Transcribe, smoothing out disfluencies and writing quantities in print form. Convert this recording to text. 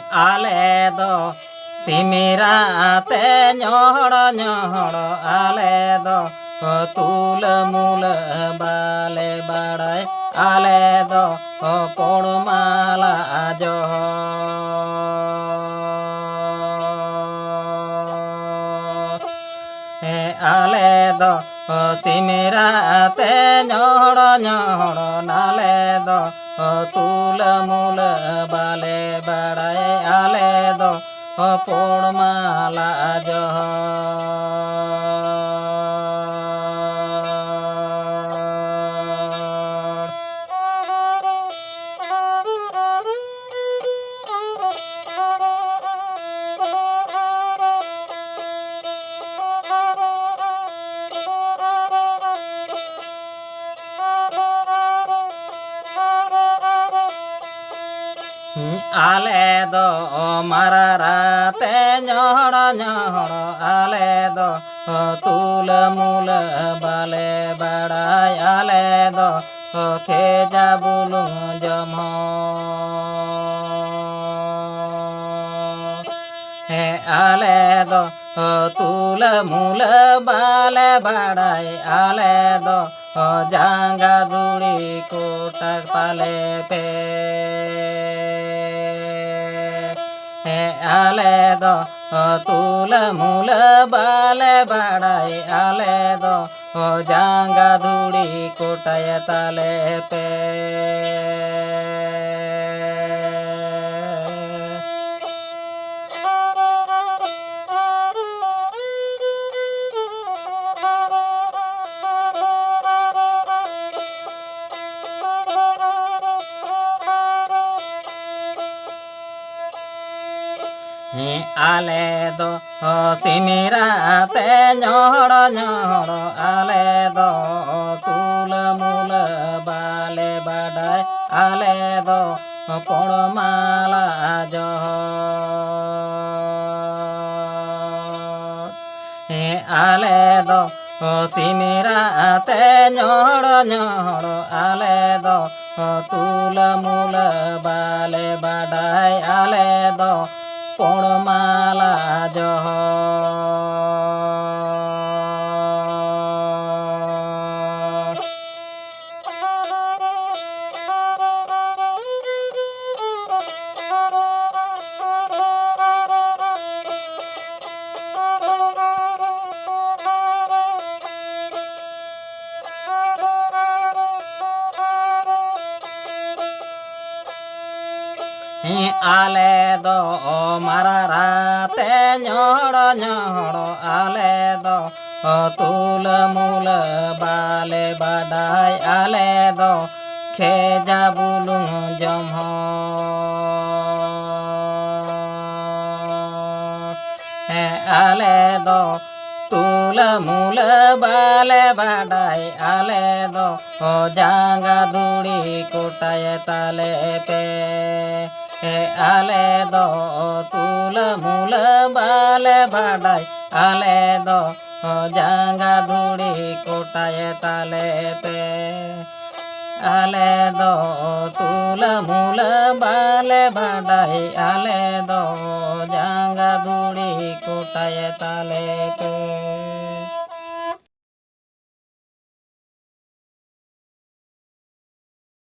आले दो सिमिराते ñohoro ñohoro आले दो तुल मूल बाले बाड़ाय आले दो पोड़माला जोहर आले दो सिमिराते ñohoro ñohoro नाले दो तुल मूल बाले बाड़ाय आले दो पोड़माला जोहर आले दो मराराते ñohoro ñohoro आले दो तुल मूल बाले बाड़ाय आले दो खेजा बुलुं जमहर आले दो तुल मूल बाले बाड़ाय आले दो जांगा दुड़ी कोटक पाले पे आले दो तुल मूल बाले बाड़ाय आले दो जांगा दुड़ी कोटाय ताले पे आले दो सिमिराते ñohoro ñohoro आले दो तुल मूल बाले बाड़ाय आले दो पोड़माला जोहर आले दो सिमिराते ñohoro ñohoro आले दो तुल मूल बाले बाड़ाय आले दो पोड़माला जोहर आले दो मराराते ñohoro ñohoro आले दो तुल मूल बाले बाड़ाय आले दो खेजा बुलुं जमहर आले दो तुल मूल बाले बाड़ाय आले दो जांगा दुड़ी कोटाय ताले पे आले दो तुल मूल बाले बाड़ाय आले दो जांगा दुड़ी कोटाय ताले पे आले दो तुल मूल बाले बाड़ाय आले दो जांगा दुड़ी कोटाय ताले पे।